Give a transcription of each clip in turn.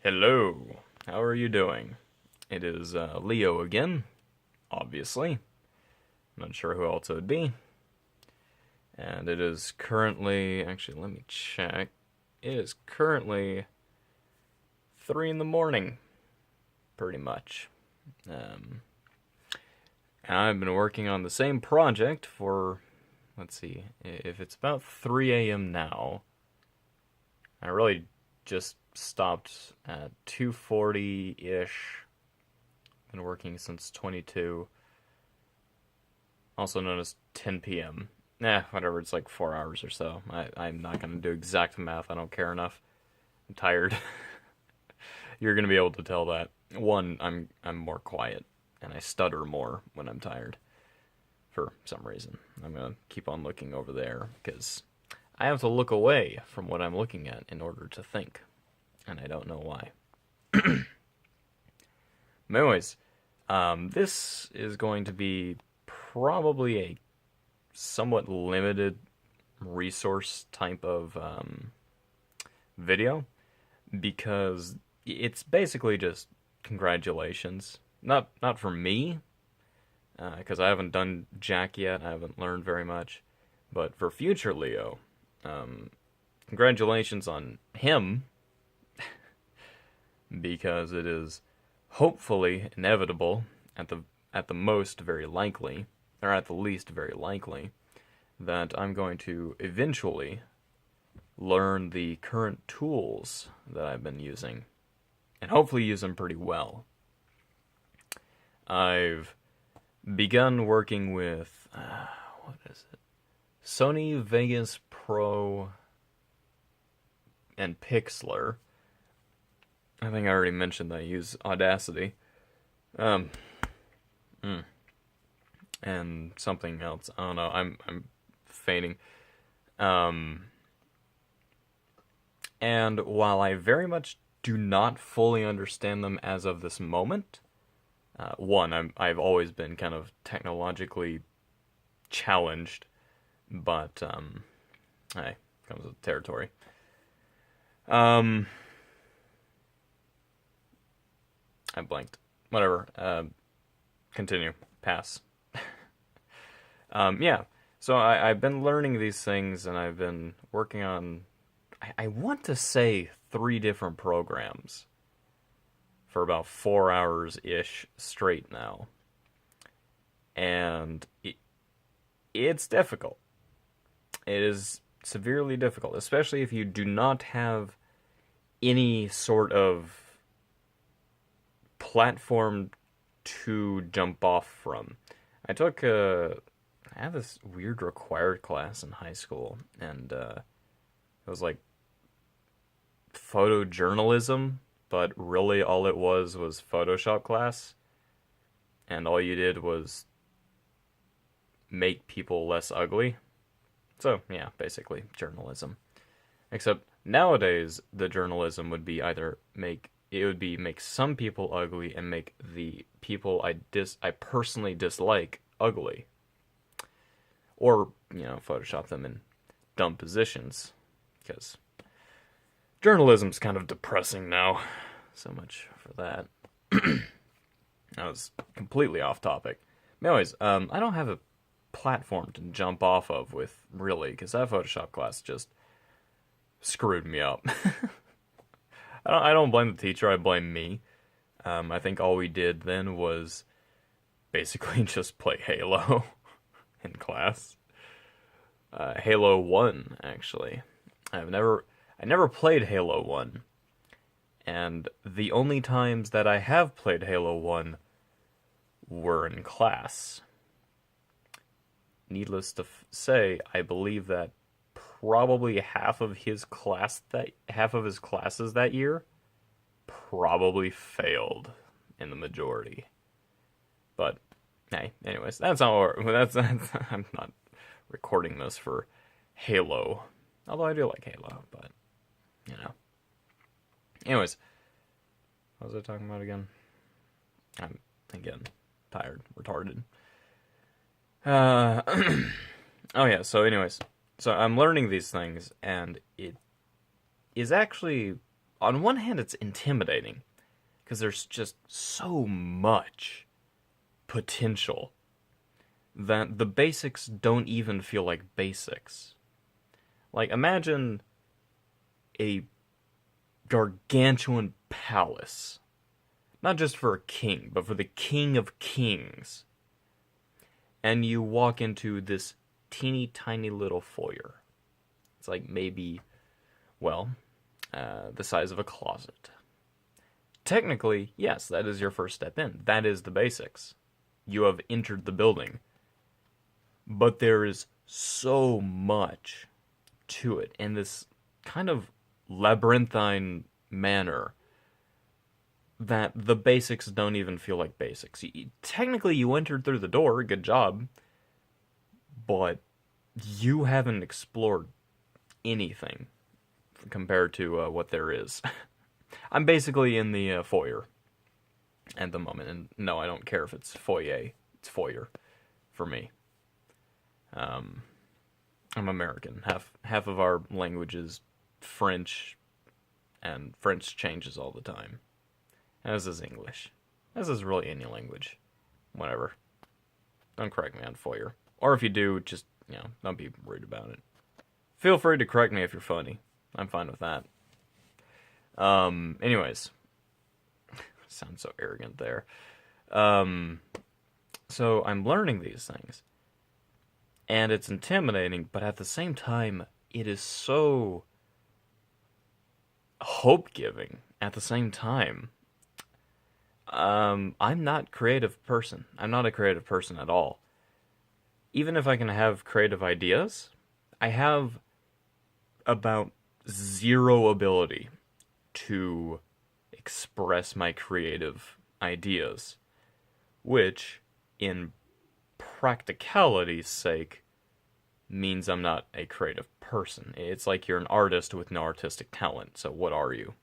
Hello, how are you doing? It is Leo again, obviously. I'm not sure who else it would be. And it is currently, actually, let me check. It is currently 3 in the morning, pretty much. Um, and I've been working on the same project for, let's see, if it's about 3 a.m. now, I really just stopped at 2:40-ish. Been working since 22, also known as 10 p.m. Whatever, it's like 4 hours or so. I'm not going to do exact math, I don't care enough. I'm tired. You're going to be able to tell that. One, I'm more quiet, and I stutter more when I'm tired, for some reason. I'm going to keep on looking over there, because I have to look away from what I'm looking at in order to think, and I don't know why. But anyways, this is going to be probably a somewhat limited resource type of video, because it's basically just congratulations. Not for me, because I haven't done jack yet. I haven't learned very much, but for future Leo, congratulations on him, because it is hopefully inevitable, at the most very likely, or at the least very likely, that I'm going to eventually learn the current tools that I've been using, and hopefully use them pretty well. I've begun working with, what is it? Sony Vegas Pro and Pixlr. I think I already mentioned that I use Audacity. Um, and something else. I don't know. I'm fainting. And while I very much do not fully understand them as of this moment, I've always been kind of technologically challenged, but hey, comes with territory. I blanked. Whatever. Continue. Pass. Yeah. So I've been learning these things, and I've been working on, I want to say 3 different programs for about 4 hours-ish straight now. And it's difficult. It is severely difficult, especially if you do not have any sort of platform to jump off from. I had this weird required class in high school, and it was like photojournalism, but really all it was Photoshop class, and all you did was make people less ugly. So, yeah, basically journalism. Except nowadays the journalism would be either make some people ugly and make the people I personally dislike ugly, or Photoshop them in dumb positions, because journalism's kind of depressing now. So much for that. That was completely off topic. But anyways, I don't have a platform to jump off of with, really, because that Photoshop class just screwed me up. I don't blame the teacher, I blame me. I think all we did then was basically just play Halo in class. Halo 1, actually. I never played Halo 1. And the only times that I have played Halo 1 were in class. Needless to say, I believe that probably half of his classes that year probably failed in the majority. But hey, anyways, that's I'm not recording this for Halo, although I do like Halo, but anyways, what was I talking about again? I'm again tired, retarded. Oh yeah, so I'm learning these things, and it is actually on one hand, it's intimidating because there's just so much potential that the basics don't even feel like basics. Like, imagine a gargantuan palace. Not just for a king, but for the king of kings. And you walk into this teeny tiny little foyer. It's like maybe, well, the size of a closet. Technically, yes, that is your first step in. That is the basics. You have entered the building. But there is so much to it in this kind of labyrinthine manner that the basics don't even feel like basics. Technically, you entered through the door, good job, but you haven't explored anything compared to what there is. I'm basically in the foyer at the moment, and no, I don't care if it's foyer. It's foyer for me. I'm American. Half of our language is French, and French changes all the time. As is English. As is really any language. Whatever. Don't correct me on foyer. Or if you do, just, don't be rude about it. Feel free to correct me if you're funny. I'm fine with that. Anyways. Sounds so arrogant there. So I'm learning these things. And it's intimidating, but at the same time, it is so hope-giving at the same time. I'm not a creative person. I'm not a creative person at all. Even if I can have creative ideas, I have about zero ability to express my creative ideas, which, in practicality's sake, means I'm not a creative person. It's like you're an artist with no artistic talent, so what are you?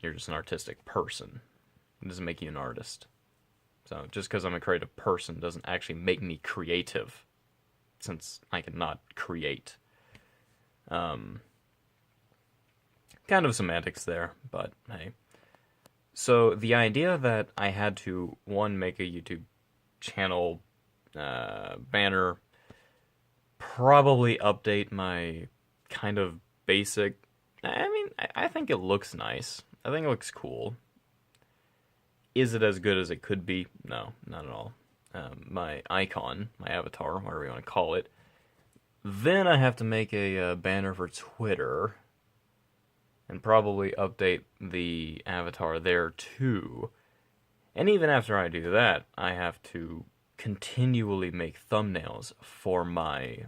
You're just an artistic person. It doesn't make you an artist. So just because I'm a creative person doesn't actually make me creative, since I cannot create. Kind of semantics there, but hey. So the idea that I had to, one, make a YouTube channel banner, probably update my kind of basic... I think it looks nice. I think it looks cool. Is it as good as it could be? No, not at all. My icon, my avatar, whatever you want to call it. Then I have to make a banner for Twitter. And probably update the avatar there too. And even after I do that, I have to continually make thumbnails for my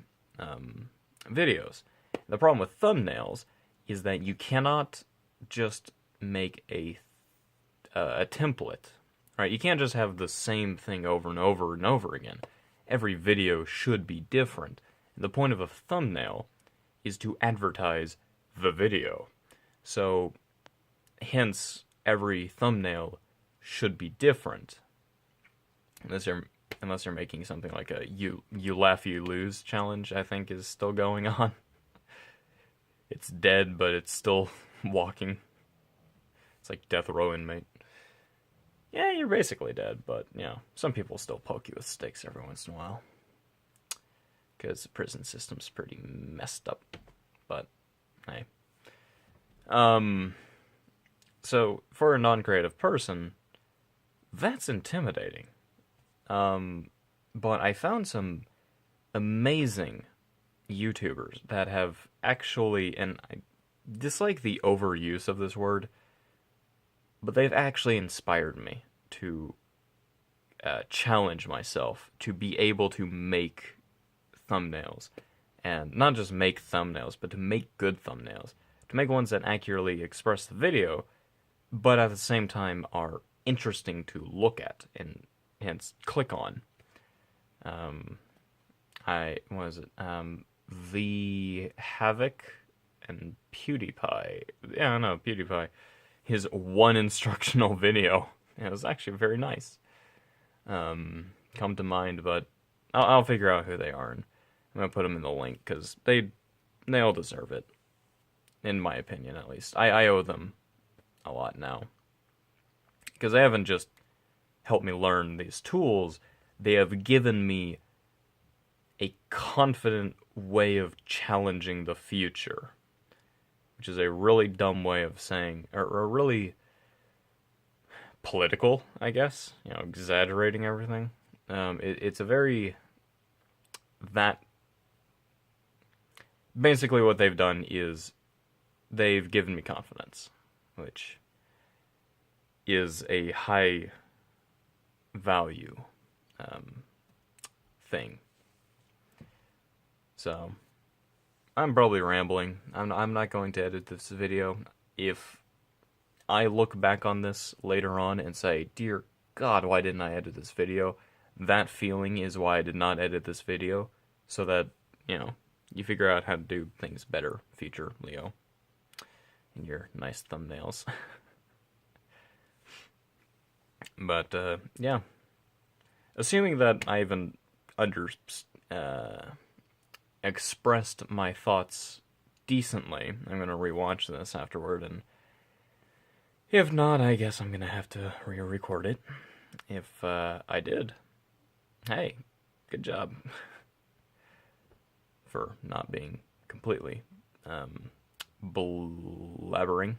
videos. The problem with thumbnails is that you cannot just make a template, right? You can't just have the same thing over and over and over again. Every video should be different. And the point of a thumbnail is to advertise the video. So, hence, every thumbnail should be different. Unless you're making something like a you laugh, you lose challenge, I think is still going on. It's dead, but it's still walking. It's like death row inmate. Yeah, you're basically dead, but, some people still poke you with sticks every once in a while. Because the prison system's pretty messed up. But, hey. So, for a non-creative person, that's intimidating. But I found some amazing YouTubers that have actually, and I dislike the overuse of this word, but they've actually inspired me to challenge myself to be able to make thumbnails. And not just make thumbnails, but to make good thumbnails. To make ones that accurately express the video, but at the same time are interesting to look at and hence click on. The Havoc and PewDiePie. Yeah, I know, PewDiePie. His one instructional video. It was actually very nice. Come to mind, but I'll figure out who they are, and I'm gonna put them in the link because they all deserve it. in my opinion at least. I owe them a lot now. Because they haven't just helped me learn these tools, they have given me a confident way of challenging the future. Which is a really dumb way of saying, or a really political, I guess, exaggerating everything. It's a very, that, basically what they've done is they've given me confidence, which is a high value thing. So, I'm probably rambling. I'm not going to edit this video. If I look back on this later on and say, dear God, why didn't I edit this video? That feeling is why I did not edit this video, so that, you figure out how to do things better, future Leo, and your nice thumbnails. But, yeah. Assuming that I even expressed my thoughts decently, I'm going to rewatch this afterward, and if not, I guess I'm going to have to re-record it. If I did, hey, good job. For not being completely blabbering.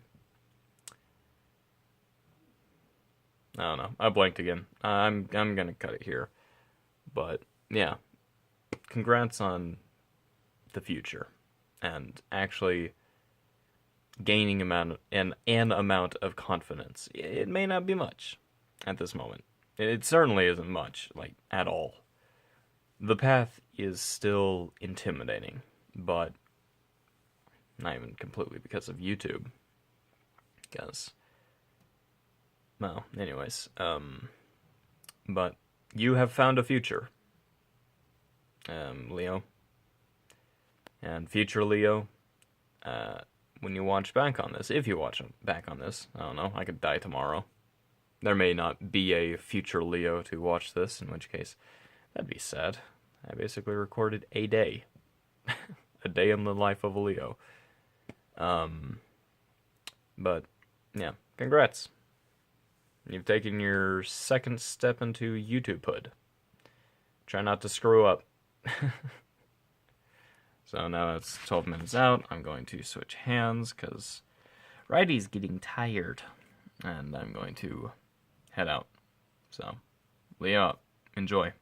I don't know. I blanked again. I'm gonna cut it here. But yeah, congrats on the future and actually gaining an amount of confidence. It may not be much at this moment. It certainly isn't much, at all. The path is still intimidating, but not even completely because of YouTube. Because, well, anyways, but you have found a future, Leo. And future Leo, when you watch back on this, if you watch back on this, I don't know, I could die tomorrow. There may not be a future Leo to watch this, in which case, that'd be sad. I basically recorded a day. A day in the life of a Leo. But, yeah, congrats. You've taken your second step into YouTubehood. Try not to screw up. So now it's 12 minutes out. I'm going to switch hands because Righty's getting tired. And I'm going to head out. So, Leo, enjoy.